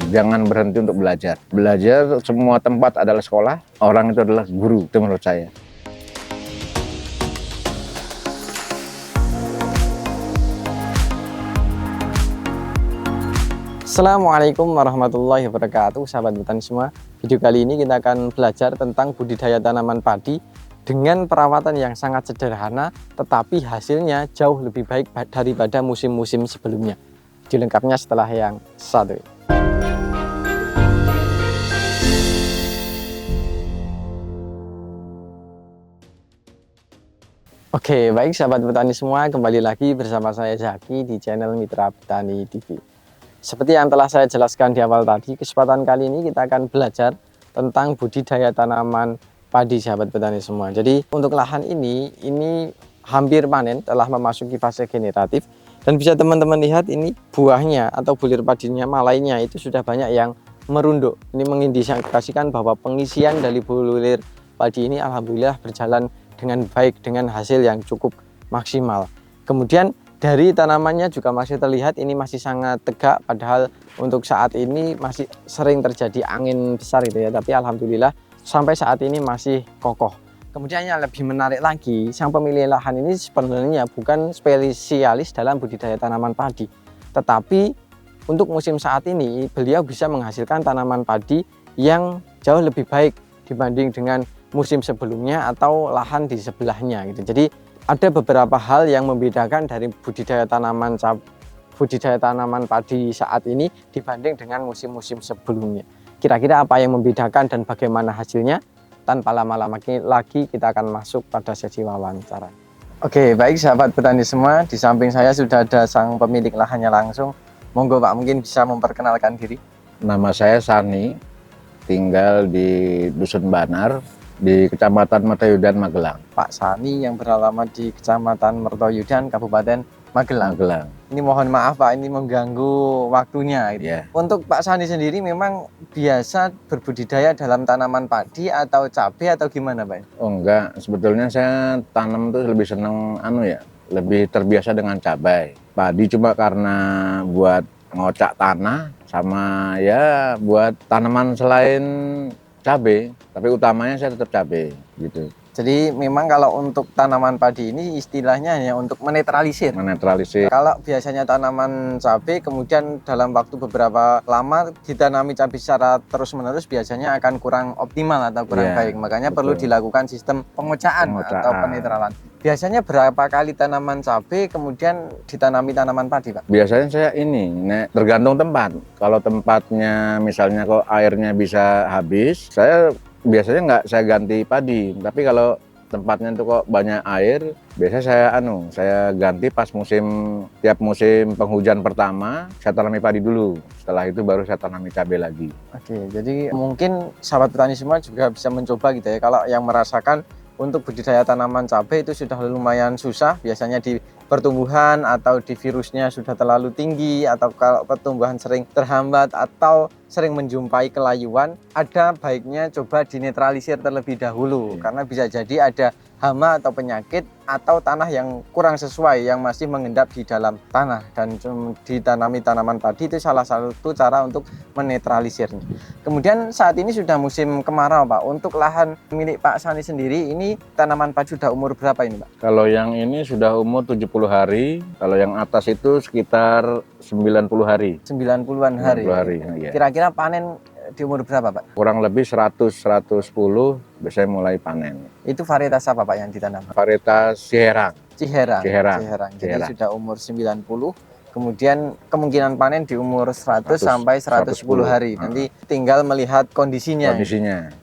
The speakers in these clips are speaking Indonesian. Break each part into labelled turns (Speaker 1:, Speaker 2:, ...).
Speaker 1: jangan berhenti untuk belajar. Belajar, semua tempat adalah sekolah, orang itu adalah guru, itu menurut saya.
Speaker 2: Assalamualaikum warahmatullahi wabarakatuh, sahabat petani semua. Video kali ini kita akan belajar tentang budidaya tanaman padi dengan perawatan yang sangat sederhana, tetapi hasilnya jauh lebih baik daripada musim-musim sebelumnya. Video lengkapnya setelah yang satu. Oke, baik sahabat petani semua, kembali lagi bersama saya Zaki di channel Mitra Petani TV. Seperti yang telah saya jelaskan di awal tadi, kesempatan kali ini kita akan belajar tentang budidaya tanaman padi, sahabat petani semua. Jadi untuk lahan ini hampir panen, telah memasuki fase generatif, dan bisa teman-teman lihat ini buahnya atau bulir padinya, malainya itu sudah banyak yang merunduk. Ini mengindikasikan bahwa pengisian dari bulir padi ini alhamdulillah berjalan dengan baik, dengan hasil yang cukup maksimal. Kemudian dari tanamannya juga masih terlihat ini masih sangat tegak, padahal untuk saat ini masih sering terjadi angin besar gitu ya, tapi alhamdulillah sampai saat ini masih kokoh. Kemudian yang lebih menarik lagi, sang pemilik lahan ini sebenarnya bukan spesialis dalam budidaya tanaman padi, tetapi untuk musim saat ini beliau bisa menghasilkan tanaman padi yang jauh lebih baik dibanding dengan musim sebelumnya atau lahan di sebelahnya gitu. Jadi ada beberapa hal yang membedakan dari budidaya tanaman padi saat ini dibanding dengan musim-musim sebelumnya. Kira-kira apa yang membedakan dan bagaimana hasilnya? Tanpa lama-lama lagi kita akan masuk pada sesi wawancara. Oke, baik sahabat petani semua, di samping saya sudah ada sang pemilik lahannya langsung. Monggo Pak, mungkin bisa memperkenalkan diri.
Speaker 1: Nama saya Sani, tinggal di Dusun Banar, di Kecamatan Mertoyudan, Magelang.
Speaker 2: Pak Sani yang beralamat di Kecamatan Mertoyudan, Kabupaten Magelang. Ini mohon maaf Pak, ini mengganggu waktunya gitu.
Speaker 1: Yeah.
Speaker 2: Untuk Pak Sani sendiri memang biasa berbudidaya dalam tanaman padi atau cabai atau gimana Pak?
Speaker 1: Oh enggak, sebetulnya saya tanam tuh lebih seneng lebih terbiasa dengan cabai. Padi cuma karena buat ngocak tanah sama ya buat tanaman selain cabai, tapi utamanya saya tetap cabai gitu.
Speaker 2: Jadi memang kalau untuk tanaman padi ini istilahnya hanya untuk menetralisir. Kalau biasanya tanaman cabai kemudian dalam waktu beberapa lama ditanami cabai secara terus-menerus biasanya akan kurang optimal atau kurang baik. Makanya perlu dilakukan sistem pengocaan atau penetralan. Biasanya berapa kali tanaman cabai kemudian ditanami tanaman padi Pak?
Speaker 1: Biasanya saya tergantung tempat. Kalau tempatnya misalnya kok airnya bisa habis, saya biasanya nggak saya ganti padi. Tapi kalau tempatnya itu kok banyak air, biasanya saya ganti pas tiap musim penghujan pertama saya tanami padi dulu. Setelah itu baru saya tanami cabai lagi.
Speaker 2: Oke, jadi mungkin sahabat petani semua juga bisa mencoba gitu ya. Kalau yang merasakan untuk budidaya tanaman cabai itu sudah lumayan susah, biasanya di pertumbuhan atau di virusnya sudah terlalu tinggi, atau kalau pertumbuhan sering terhambat atau sering menjumpai kelayuan, ada baiknya coba dinetralisir terlebih dahulu. Karena bisa jadi ada hama atau penyakit atau tanah yang kurang sesuai yang masih mengendap di dalam tanah, dan ditanami tanaman padi itu salah satu cara untuk menetralisirnya. Kemudian saat ini sudah musim kemarau Pak. Untuk lahan milik Pak Sani sendiri ini tanaman padi sudah umur berapa ini Pak?
Speaker 1: Kalau yang ini sudah umur 70 hari, kalau yang atas itu sekitar 90 hari.
Speaker 2: 90-an hari.
Speaker 1: 90 hari. Ya.
Speaker 2: Kira-kira panen di umur berapa Pak?
Speaker 1: Kurang lebih 100-110 biasanya mulai panen.
Speaker 2: Itu varietas apa Pak yang ditanam?
Speaker 1: Varietas Ciherang.
Speaker 2: Jadi sudah umur 90, kemudian kemungkinan panen di umur 100 sampai 110 hari. Nanti tinggal melihat kondisinya.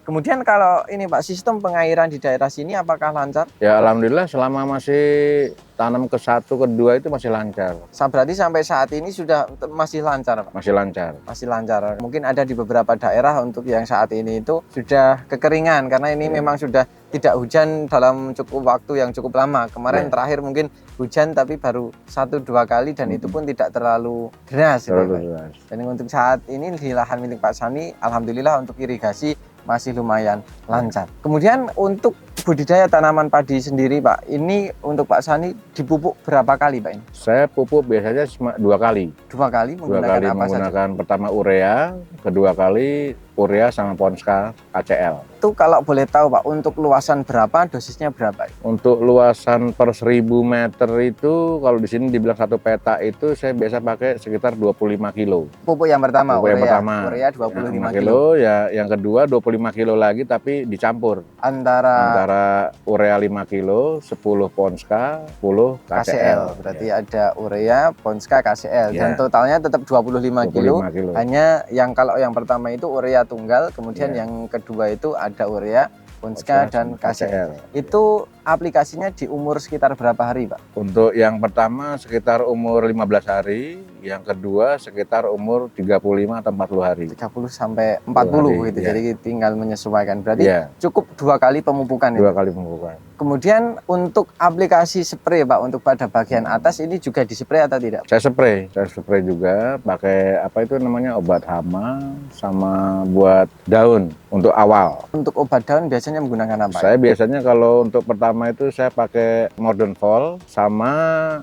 Speaker 2: Kemudian kalau ini Pak, sistem pengairan di daerah sini apakah lancar?
Speaker 1: Ya alhamdulillah selama masih tanam ke-1, ke-2 itu masih lancar.
Speaker 2: Berarti sampai saat ini sudah masih lancar Pak?
Speaker 1: Masih lancar.
Speaker 2: Masih lancar. Mungkin ada di beberapa daerah untuk yang saat ini itu sudah kekeringan karena ini memang sudah tidak hujan dalam waktu yang cukup lama. Kemarin terakhir mungkin hujan tapi baru 1-2 kali dan itu pun tidak terlalu deras. Dan untuk saat ini di lahan milik Pak Sani alhamdulillah untuk irigasi masih lumayan lancar. Kemudian untuk budidaya tanaman padi sendiri Pak, ini untuk Pak Sani dipupuk berapa kali Pak ini?
Speaker 1: Saya pupuk biasanya cuma 2 kali.
Speaker 2: 2 kali
Speaker 1: Dua
Speaker 2: menggunakan
Speaker 1: kali
Speaker 2: apa
Speaker 1: menggunakan pertama urea, kedua kali urea sama Ponska KCL.
Speaker 2: saja? Itu kalau boleh tahu Pak, untuk luasan berapa, dosisnya berapa?
Speaker 1: Untuk luasan per 1000 meter itu kalau di sini dibilang 1 peta itu saya biasa pakai sekitar 25 kilo.
Speaker 2: Pupuk yang pertama,
Speaker 1: Pupuk yang pertama.
Speaker 2: urea 25
Speaker 1: 5
Speaker 2: kilo.
Speaker 1: ya, yang kedua 25 kilo lagi tapi dicampur. Antara urea 5 kilo, 10 Ponska, 10 KCL.
Speaker 2: Berarti ada urea, Ponska, KCL.
Speaker 1: Ya.
Speaker 2: Dan totalnya tetap 25 kilo.
Speaker 1: 25 kilo.
Speaker 2: Hanya yang kalau yang pertama itu urea tunggal, kemudian
Speaker 1: Ya.
Speaker 2: yang kedua itu ada urea, Ponska, dan KCL.
Speaker 1: KCL.
Speaker 2: Itu aplikasinya di umur sekitar berapa hari Pak?
Speaker 1: Untuk yang pertama sekitar umur 15 hari, yang kedua sekitar umur 35 atau 40 hari.
Speaker 2: 30 sampai 40
Speaker 1: hari,
Speaker 2: gitu.
Speaker 1: ya.
Speaker 2: Jadi tinggal menyesuaikan. Berarti
Speaker 1: Iya,
Speaker 2: cukup 2 kali pemupukan
Speaker 1: 2
Speaker 2: itu.
Speaker 1: kali pemupukan.
Speaker 2: Kemudian untuk aplikasi spray Pak, untuk pada bagian atas ini juga dispray atau tidak?
Speaker 1: Saya spray juga pakai apa itu namanya obat hama sama buat daun untuk awal.
Speaker 2: Untuk obat daun biasanya menggunakan apa?
Speaker 1: Saya biasanya kalau untuk pertama itu saya pakai Modern Fall sama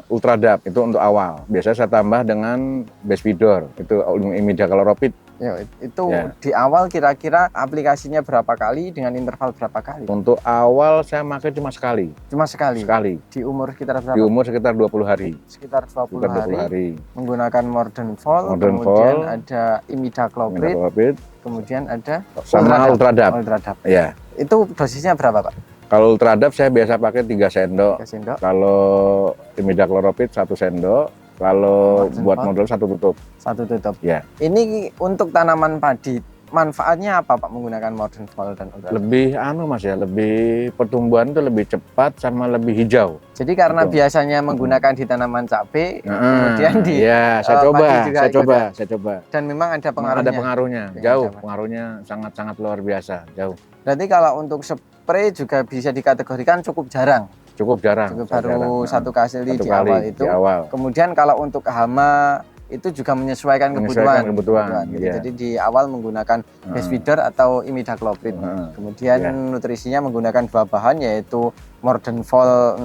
Speaker 1: Ultradap itu untuk awal. Biasanya saya tambah dengan Bespidor itu imidacloprid.
Speaker 2: Ya, itu
Speaker 1: Ya.
Speaker 2: di awal kira-kira aplikasinya berapa kali dengan interval berapa kali?
Speaker 1: Untuk awal saya pakai cuma sekali.
Speaker 2: Cuma sekali.
Speaker 1: Sekali.
Speaker 2: Di umur sekitar
Speaker 1: Di
Speaker 2: berapa?
Speaker 1: umur sekitar 20 hari.
Speaker 2: Sekitar 20
Speaker 1: Sekitar 20
Speaker 2: hari.
Speaker 1: hari.
Speaker 2: Menggunakan Modern Fall,
Speaker 1: Modern
Speaker 2: kemudian
Speaker 1: Fall,
Speaker 2: ada imidacloprid,
Speaker 1: Imidacloprid
Speaker 2: kemudian ada
Speaker 1: sama Ultradap.
Speaker 2: Ultradap.
Speaker 1: Ya.
Speaker 2: Itu dosisnya berapa Pak?
Speaker 1: Kalau Ultradap saya biasa pakai 3 sendok.
Speaker 2: 3 sendok.
Speaker 1: Kalau imidacloprid 1 sendok. Kalau
Speaker 2: Modern
Speaker 1: buat
Speaker 2: Fall.
Speaker 1: modal 1 tutup.
Speaker 2: 1 tutup.
Speaker 1: Ya.
Speaker 2: Ini untuk tanaman padi, manfaatnya apa Pak menggunakan Modern Fall dan Ultradap?
Speaker 1: Lebih Mas ya, lebih pertumbuhan itu lebih cepat sama lebih hijau.
Speaker 2: Jadi karena
Speaker 1: Betul.
Speaker 2: biasanya menggunakan di tanaman cabai,
Speaker 1: Nah,
Speaker 2: kemudian di
Speaker 1: ya, saya
Speaker 2: padi
Speaker 1: coba,
Speaker 2: juga
Speaker 1: saya coba.
Speaker 2: dan memang ada pengaruhnya.
Speaker 1: Ada pengaruhnya,
Speaker 2: Dengan
Speaker 1: jauh.
Speaker 2: zaman.
Speaker 1: Pengaruhnya sangat-sangat luar biasa, jauh.
Speaker 2: Berarti kalau untuk spray juga bisa dikategorikan cukup jarang.
Speaker 1: Cukup jarang.
Speaker 2: Cukup
Speaker 1: saya
Speaker 2: baru
Speaker 1: jarang.
Speaker 2: satu kali
Speaker 1: Satu
Speaker 2: di
Speaker 1: kali
Speaker 2: awal itu.
Speaker 1: Di awal.
Speaker 2: Kemudian kalau untuk hama itu juga menyesuaikan kebutuhan.
Speaker 1: Kebutuhan,
Speaker 2: gitu.
Speaker 1: iya.
Speaker 2: Jadi di awal menggunakan Bespidor atau imidacloprid. Kemudian
Speaker 1: Iya.
Speaker 2: nutrisinya menggunakan 2 bahan yaitu Modern Fall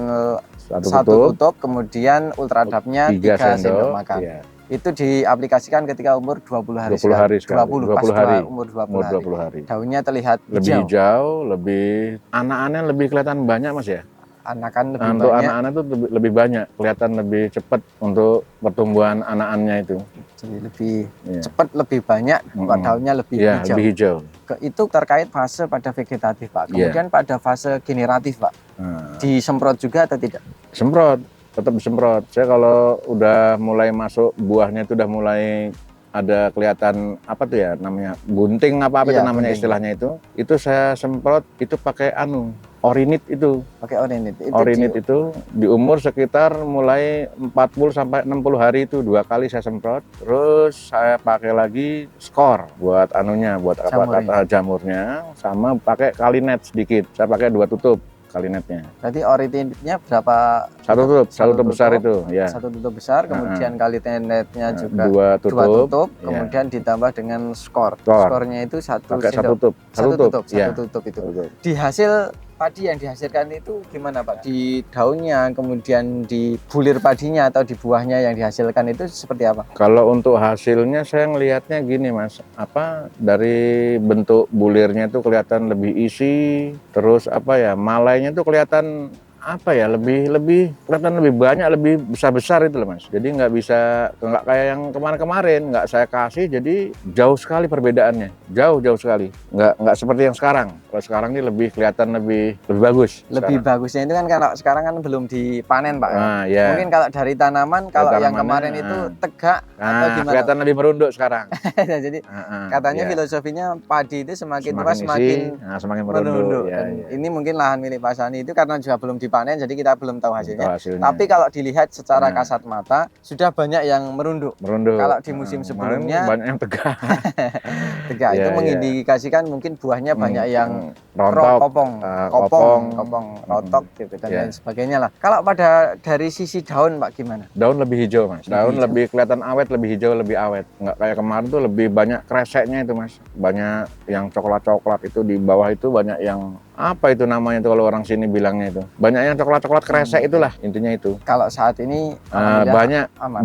Speaker 1: Satu
Speaker 2: 1
Speaker 1: tutup,
Speaker 2: tutup, kemudian Ultradapnya
Speaker 1: 3
Speaker 2: 3 sendok
Speaker 1: sendok.
Speaker 2: makan.
Speaker 1: Iya.
Speaker 2: Itu diaplikasikan ketika umur 20 hari
Speaker 1: 20 hari sekali.
Speaker 2: 20,
Speaker 1: 20
Speaker 2: pas
Speaker 1: hari.
Speaker 2: umur 20
Speaker 1: Umur
Speaker 2: hari.
Speaker 1: 20 hari.
Speaker 2: Daunnya terlihat
Speaker 1: Lebih
Speaker 2: hijau.
Speaker 1: hijau, lebih anak-anak lebih kelihatan banyak Mas ya.
Speaker 2: Anakan lebih
Speaker 1: Untuk
Speaker 2: banyak.
Speaker 1: anak-anak itu lebih banyak, kelihatan lebih cepat untuk pertumbuhan anak-anaknya itu.
Speaker 2: Jadi lebih
Speaker 1: Iya.
Speaker 2: cepat, lebih banyak, daunnya lebih
Speaker 1: Iya,
Speaker 2: hijau.
Speaker 1: lebih hijau.
Speaker 2: Itu terkait fase pada vegetatif Pak.
Speaker 1: Iya.
Speaker 2: Kemudian pada fase generatif Pak,
Speaker 1: Nah,
Speaker 2: disemprot juga atau tidak?
Speaker 1: semprot, tetap disemprot. Saya kalau udah mulai masuk buahnya itu udah mulai ada kelihatan apa tuh ya namanya gunting apa itu
Speaker 2: Iya,
Speaker 1: namanya
Speaker 2: gunting.
Speaker 1: istilahnya itu saya semprot itu pakai Orinit itu.
Speaker 2: Pakai Orinit.
Speaker 1: Orinit itu di umur sekitar mulai 40 sampai 60 hari itu 2 kali saya semprot. Terus saya pakai lagi skor buat buat jamurnya sama pakai Kalinet sedikit. Saya pakai 2 tutup Kalinetnya.
Speaker 2: Berarti Orinitnya berapa?
Speaker 1: Satu tutup besar itu, ya.
Speaker 2: 1 tutup besar, kemudian Kalinetnya juga
Speaker 1: 2
Speaker 2: 2
Speaker 1: tutup.
Speaker 2: tutup,
Speaker 1: ya.
Speaker 2: kemudian ditambah dengan skor.
Speaker 1: Skor.
Speaker 2: Skornya itu 1
Speaker 1: Pakai 1
Speaker 2: sendok.
Speaker 1: tutup.
Speaker 2: 1 tutup, 1
Speaker 1: ya.
Speaker 2: tutup itu.
Speaker 1: Tutup.
Speaker 2: Di hasil padi yang dihasilkan itu gimana Pak? Di daunnya, kemudian di bulir padinya atau di buahnya yang dihasilkan itu seperti apa?
Speaker 1: Kalau untuk hasilnya saya ngelihatnya gini Mas, dari bentuk bulirnya itu kelihatan lebih isi, terus malainya itu kelihatan lebih kelihatan lebih banyak, lebih besar-besar itu loh Mas. Jadi nggak kayak yang kemarin-kemarin, nggak saya kasih, jadi jauh sekali perbedaannya, jauh sekali. Nggak seperti yang sekarang. Kalau sekarang ini lebih kelihatan lebih bagus.
Speaker 2: Lebih bagusnya itu kan kalau sekarang kan belum dipanen Pak.
Speaker 1: Nah, ya.
Speaker 2: Mungkin kalau dari tanaman, kalau yang
Speaker 1: tanamannya,
Speaker 2: kemarin itu tegak atau gimana?
Speaker 1: Kelihatan lebih merunduk sekarang.
Speaker 2: Jadi katanya
Speaker 1: ya.
Speaker 2: filosofinya padi itu semakin tua
Speaker 1: isi,
Speaker 2: semakin
Speaker 1: merunduk.
Speaker 2: merunduk.
Speaker 1: Ya,
Speaker 2: Dan
Speaker 1: ya.
Speaker 2: ini mungkin lahan milik Pak Sani itu karena juga belum dipanen, jadi kita belum tahu hasilnya.
Speaker 1: Hasilnya.
Speaker 2: Tapi kalau dilihat secara
Speaker 1: Nah.
Speaker 2: kasat mata sudah banyak yang merunduk.
Speaker 1: Merunduk.
Speaker 2: Kalau di musim
Speaker 1: Kemarin
Speaker 2: sebelumnya
Speaker 1: banyak yang tegak.
Speaker 2: tegak itu
Speaker 1: Ya,
Speaker 2: mengindikasikan mungkin buahnya banyak yang
Speaker 1: rontok,
Speaker 2: kopong, rotok gitu dan
Speaker 1: Ya.
Speaker 2: lain sebagainya lah. Kalau dari sisi daun Pak gimana?
Speaker 1: Daun lebih hijau Mas. Daun
Speaker 2: hijau.
Speaker 1: lebih kelihatan awet, lebih hijau, lebih awet. Nggak kayak kemarin tuh lebih banyak kreseknya itu Mas. Banyak yang coklat-coklat itu di bawah itu banyak yang apa itu namanya tuh kalau orang sini bilangnya itu. Banyak yang coklat-coklat kresek itulah intinya itu.
Speaker 2: Kalau saat ini
Speaker 1: Banyak
Speaker 2: aman.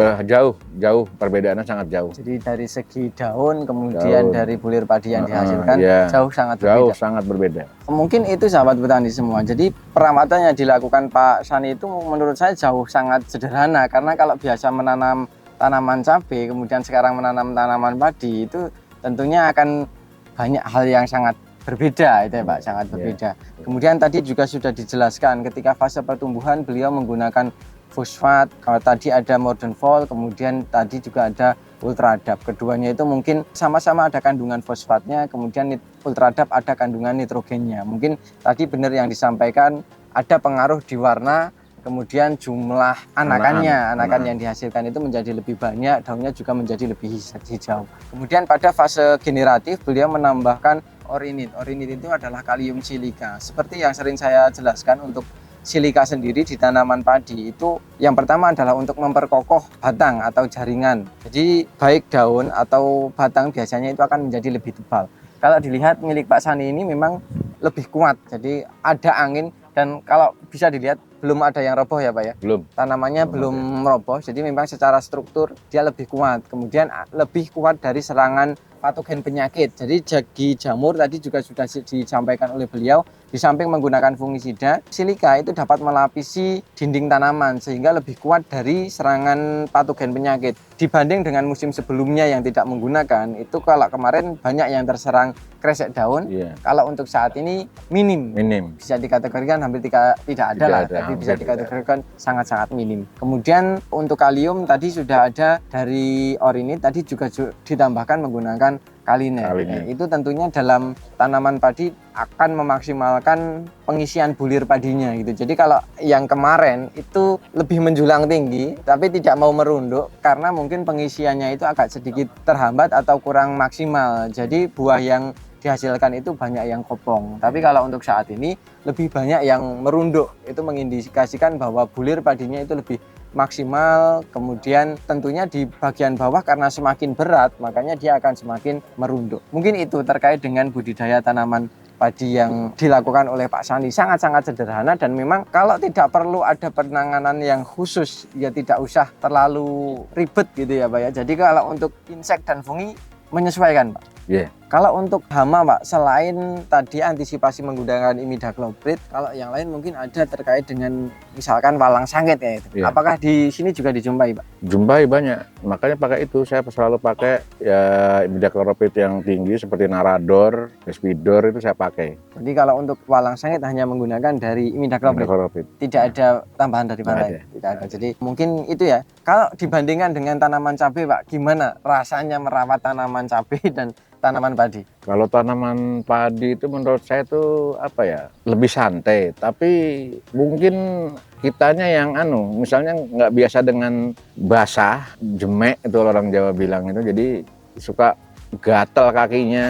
Speaker 1: jauh perbedaannya sangat jauh.
Speaker 2: Jadi dari segi daun, kemudian
Speaker 1: Daun.
Speaker 2: dari bulir padi yang dihasilkan
Speaker 1: Iya.
Speaker 2: jauh sangat
Speaker 1: Jauh
Speaker 2: berbeda.
Speaker 1: sangat berbeda.
Speaker 2: Mungkin itu sahabat petani semua. Jadi perawatan yang dilakukan Pak Sani itu menurut saya jauh sangat sederhana, karena kalau biasa menanam tanaman cabai, kemudian sekarang menanam tanaman padi, itu tentunya akan banyak hal yang sangat berbeda itu ya Pak, sangat berbeda. Kemudian tadi juga sudah dijelaskan ketika fase pertumbuhan beliau menggunakan fosfat, kalau tadi ada Modern Volt, kemudian tadi juga ada Ultradap. Keduanya itu mungkin sama-sama ada kandungan fosfatnya, kemudian Ultradap ada kandungan nitrogennya. Mungkin tadi benar yang disampaikan, ada pengaruh di warna, kemudian jumlah anakan yang dihasilkan itu menjadi lebih banyak, daunnya juga menjadi lebih hijau. Kemudian pada fase generatif beliau menambahkan Orinit. Orinit itu adalah kalium silika. Seperti yang sering saya jelaskan, untuk silika sendiri di tanaman padi itu yang pertama adalah untuk memperkokoh batang atau jaringan. Jadi baik daun atau batang biasanya itu akan menjadi lebih tebal. Kalau dilihat milik Pak Sani ini memang lebih kuat, jadi ada angin, dan kalau bisa dilihat belum ada yang roboh ya Pak ya?
Speaker 1: Belum.
Speaker 2: Tanamannya belum roboh, jadi memang secara struktur dia lebih kuat. Kemudian lebih kuat dari serangan patogen penyakit. Jadi jagi jamur tadi juga sudah disampaikan oleh beliau, di samping menggunakan fungisida, silika itu dapat melapisi dinding tanaman sehingga lebih kuat dari serangan patogen penyakit. Dibanding dengan musim sebelumnya yang tidak menggunakan, itu kalau kemarin banyak yang terserang kresek daun, kalau untuk saat ini minim. Bisa dikategorikan hampir tidak ada lah, tapi bisa dikategorikan sangat-sangat minim. Kemudian untuk kalium tadi sudah ada dari Orinit, tadi juga ditambahkan menggunakan Kalinet. Itu tentunya dalam tanaman padi akan memaksimalkan pengisian bulir padinya gitu. Jadi kalau yang kemarin itu lebih menjulang tinggi tapi tidak mau merunduk karena mungkin pengisiannya itu agak sedikit terhambat atau kurang maksimal. Jadi buah yang dihasilkan itu banyak yang kopong. Tapi kalau untuk saat ini lebih banyak yang merunduk. Itu mengindikasikan bahwa bulir padinya itu lebih maksimal. Kemudian tentunya di bagian bawah karena semakin berat, makanya dia akan semakin merunduk. Mungkin itu terkait dengan budidaya tanaman padi yang dilakukan oleh Pak Sani. Sangat-sangat sederhana, dan memang kalau tidak perlu ada penanganan yang khusus, ya tidak usah terlalu ribet gitu ya Pak ya. Jadi kalau untuk insek dan fungi menyesuaikan Pak. Kalau untuk hama Pak, selain tadi antisipasi menggunakan imidacloprid, kalau yang lain mungkin ada terkait dengan misalkan walang sangit ya itu. Apakah di sini juga dijumpai Pak?
Speaker 1: Jumpai banyak, makanya pakai itu. Saya selalu pakai ya imidacloprid yang tinggi seperti Narador, Espidor, itu saya pakai.
Speaker 2: Jadi kalau untuk walang sangit hanya menggunakan dari imidacloprid. Tidak ada tambahan dari lain. Tidak ada. Jadi mungkin itu ya. Kalau dibandingkan dengan tanaman cabai Pak, gimana rasanya merawat tanaman cabai dan tanaman padi?
Speaker 1: Kalau tanaman padi itu menurut saya itu apa ya, lebih santai, tapi mungkin kitanya yang misalnya nggak biasa dengan basah, jemek itu orang Jawa bilang itu, jadi suka gatel kakinya,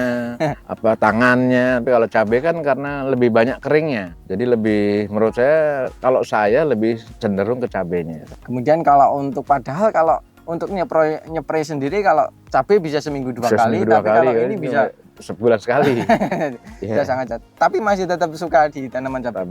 Speaker 1: apa tangannya. Tapi kalau cabai kan karena lebih banyak keringnya, jadi lebih, menurut saya, kalau saya lebih cenderung ke cabainya.
Speaker 2: Kemudian kalau untuk kalau untuk nyepray sendiri, kalau cabai bisa seminggu dua kali, tapi kalau ini bisa
Speaker 1: sebulan sekali.
Speaker 2: Bisa sangat. Tapi masih tetap suka di tanaman cabai.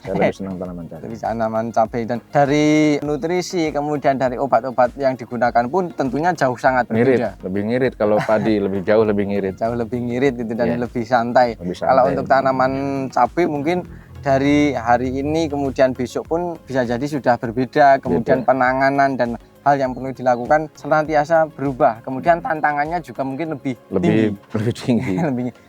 Speaker 1: Saya lebih senang tanaman cabai.
Speaker 2: Tanaman cabai, dan dari nutrisi kemudian dari obat-obat yang digunakan pun tentunya jauh sangat berbeda.
Speaker 1: Lebih ngirit kalau padi, jauh lebih ngirit.
Speaker 2: Jauh lebih ngirit itu, dan lebih santai. Kalau untuk tanaman cabai mungkin dari hari ini kemudian besok pun bisa jadi sudah berbeda. Kemudian penanganan dan hal yang perlu dilakukan senantiasa berubah. Kemudian tantangannya juga mungkin lebih tinggi.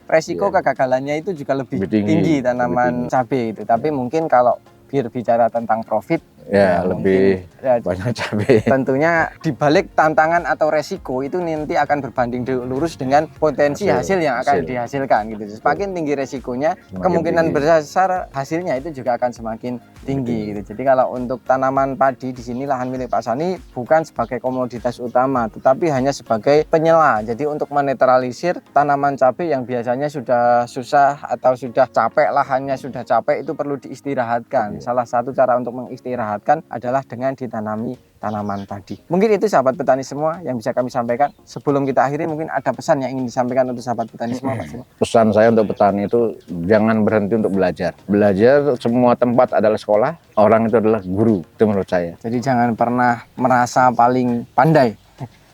Speaker 2: Resiko kegagalannya itu juga lebih tinggi tanaman cabai itu. Tapi mungkin kalau bicara tentang profit, lebih banyak cabai. Tentunya dibalik tantangan atau resiko itu nanti akan berbanding lurus dengan potensi hasil yang akan dihasilkan gitu. Semakin tinggi resikonya, kemungkinan besar hasilnya itu juga akan semakin tinggi gitu. Jadi kalau untuk tanaman padi di sini, lahan milik Pak Sani bukan sebagai komoditas utama, tetapi hanya sebagai penyela. Jadi untuk menetralisir tanaman cabai yang biasanya sudah susah atau sudah capek, lahannya sudah capek, itu perlu diistirahatkan. Salah satu cara untuk mengistirahatkan dapatkan adalah dengan ditanami tanaman padi. Mungkin itu sahabat petani semua yang bisa kami sampaikan. Sebelum kita akhiri, mungkin ada pesan yang ingin disampaikan untuk sahabat petani semua, Pak Simo.
Speaker 1: Pesan saya untuk petani itu jangan berhenti untuk belajar. Belajar, semua tempat adalah sekolah, orang itu adalah guru, itu menurut saya.
Speaker 2: Jadi jangan pernah merasa paling pandai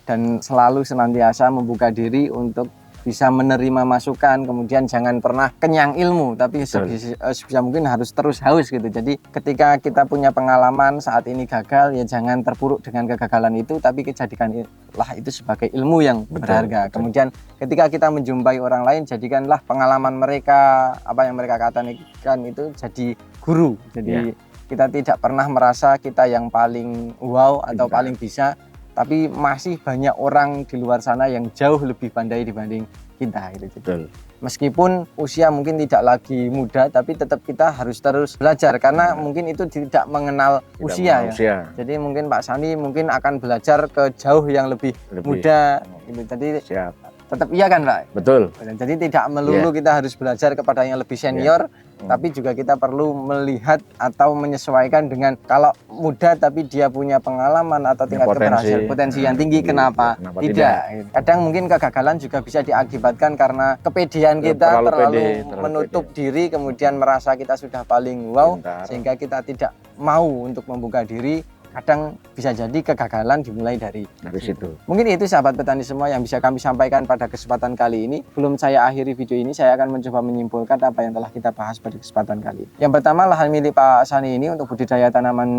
Speaker 2: dan selalu senantiasa membuka diri untuk bisa menerima masukan, kemudian jangan pernah kenyang ilmu, tapi sebisa mungkin harus terus haus gitu. Jadi ketika kita punya pengalaman saat ini gagal, ya jangan terpuruk dengan kegagalan itu, tapi jadikanlah itu sebagai ilmu yang berharga. Kemudian ketika kita menjumpai orang lain, jadikanlah pengalaman mereka, apa yang mereka katakan itu jadi guru. Jadi kita tidak pernah merasa kita yang paling wow atau paling bisa, tapi masih banyak orang di luar sana yang jauh lebih pandai dibanding kita gitu.
Speaker 1: Betul.
Speaker 2: Meskipun usia mungkin tidak lagi muda, tapi tetap kita harus terus belajar karena mungkin itu tidak mengenal usia ya. Jadi mungkin Pak Sani mungkin akan belajar ke jauh yang lebih muda gitu. Jadi tetap iya kan Pak?
Speaker 1: Betul.
Speaker 2: Jadi tidak melulu kita harus belajar kepada yang lebih senior, tapi juga kita perlu melihat atau menyesuaikan dengan kalau muda tapi dia punya pengalaman atau tingkat keberhasilan potensi yang tinggi, kenapa tidak? Kadang mungkin kegagalan juga bisa diakibatkan karena kepedean kita terlalu menutup diri, kemudian merasa kita sudah paling wow, sehingga kita tidak mau untuk membuka diri. Kadang bisa jadi kegagalan dimulai dari situ. Mungkin itu sahabat petani semua yang bisa kami sampaikan pada kesempatan kali ini. Belum saya akhiri video ini, saya akan mencoba menyimpulkan apa yang telah kita bahas pada kesempatan kali ini. Yang pertama, lahan milik Pak Sani ini untuk budidaya tanaman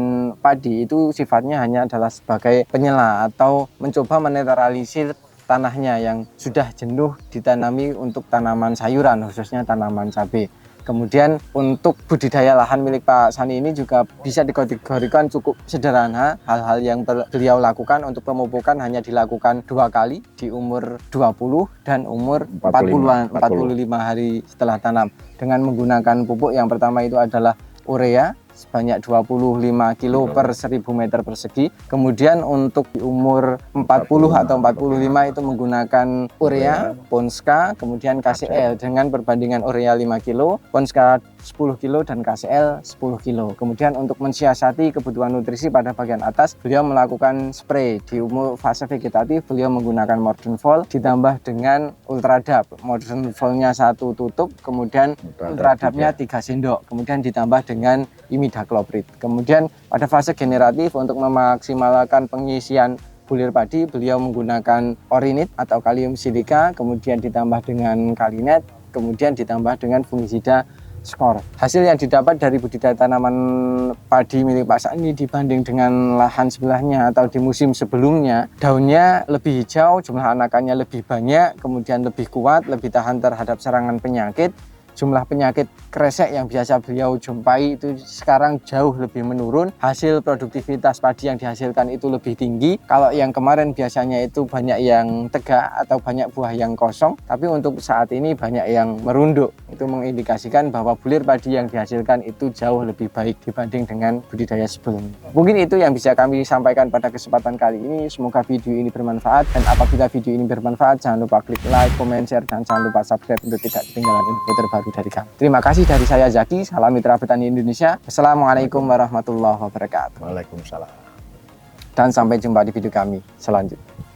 Speaker 2: padi itu sifatnya hanya adalah sebagai penyela atau mencoba menetralisir tanahnya yang sudah jenuh ditanami untuk tanaman sayuran, khususnya tanaman cabai. Kemudian untuk budidaya lahan milik Pak Sani ini juga bisa dikategorikan cukup sederhana. Hal-hal yang beliau lakukan untuk pemupukan hanya dilakukan 2 kali di umur 20 dan umur 45 hari setelah tanam. Dengan menggunakan pupuk yang pertama itu adalah urea sebanyak 25 kilo per 1000 meter persegi. Kemudian untuk di umur 40 atau 45 itu menggunakan urea, Ponska, kemudian KCL dengan perbandingan urea 5 kilo, Ponska 10 kilo dan KCL 10 kilo. Kemudian untuk mensiasati kebutuhan nutrisi pada bagian atas, beliau melakukan spray. Di umur fase vegetatif beliau menggunakan Modern Vol ditambah dengan Ultradap. Modern Vol-nya 1 tutup, kemudian Ultradap-nya 3 sendok, kemudian ditambah dengan imidacloprid. Kemudian pada fase generatif untuk memaksimalkan pengisian bulir padi, beliau menggunakan Orinit atau kalium silika, kemudian ditambah dengan Kalinet, kemudian ditambah dengan fungisida Skor. Hasil yang didapat dari budidaya tanaman padi milik Pak Sani dibanding dengan lahan sebelahnya atau di musim sebelumnya, daunnya lebih hijau, jumlah anakannya lebih banyak, kemudian lebih kuat, lebih tahan terhadap serangan penyakit. Jumlah penyakit kresek yang biasa beliau jumpai itu sekarang jauh lebih menurun. Hasil produktivitas padi yang dihasilkan itu lebih tinggi. Kalau yang kemarin biasanya itu banyak yang tegak atau banyak buah yang kosong, tapi untuk saat ini banyak yang merunduk. Itu mengindikasikan bahwa bulir padi yang dihasilkan itu jauh lebih baik dibanding dengan budidaya sebelumnya. Mungkin itu yang bisa kami sampaikan pada kesempatan kali ini. Semoga video ini bermanfaat, dan apabila video ini bermanfaat, jangan lupa klik like, comment, share, dan jangan lupa subscribe untuk tidak ketinggalan info terbaru dari kami. Terima kasih dari saya Zaki, salam mitra petani Indonesia. Assalamualaikum warahmatullahi wabarakatuh.
Speaker 1: Waalaikumsalam.
Speaker 2: Dan sampai jumpa di video kami selanjutnya.